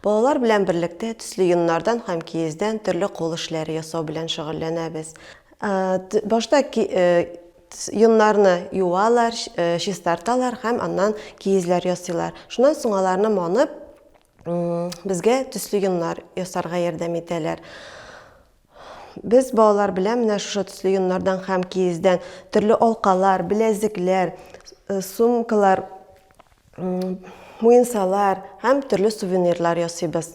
Балалар белән берлектә төсле йоннардан һәм киездән төрле кул эшләре ясау белән шөгыльләнәбез. Башта йоннарны юалар, чистарталар һәм аннан киезләр ясыйлар. Шуннан соң аларны манып, безгә төсле йоннар ясарга ярдәм итәләр. Без балалар белән менә шушы төсле йоннардан һәм киездән төрле алкалар, беләзекләр, сумкалар, муенсалар һәм төрле сувенирлар ясыйбыз.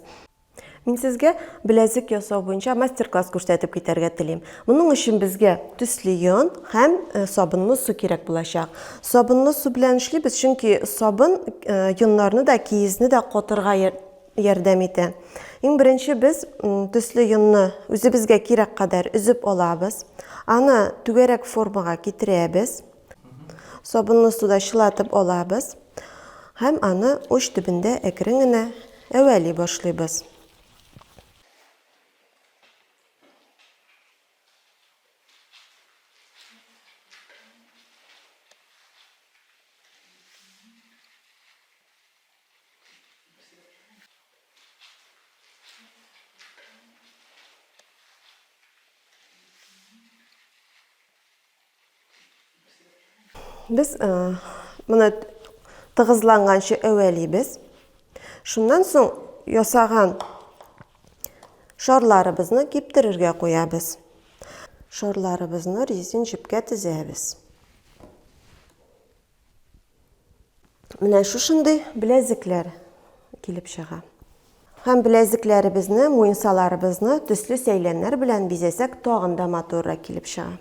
Мин сезгә беләзек ясау буенча мастер-класс күрсәтеп китәргә телим. Моның өчен безгә төсле йон һәм сабынлы су кирәк булачак. Сабынлы су белән эшлибез, чөнки сабын йоннарны да, киезне дә катырга ярдәм итә. Иң беренче без төсле йонны үзебезгә кирәк кадәр өзеп алабыз. Аны түгәрәк формага китерәбез. Сабынлы суда чылатып алабыз. Һәм аны уч төбендә әкрен генә әвәли башлыйбыз. Biz моны тыгызланганчы әвәлибез. Шуннан соң ясаган шарларыбызны киптерергә куябыз. Шарларыбызны резин җепкә тезәбез. Менә шушындый беләзекләр килеп чыга. Һәм беләзекләребезне, муенсаларыбызны төсле сәйләннәр белән бизәсәк, тагын да матуррак килеп чыга.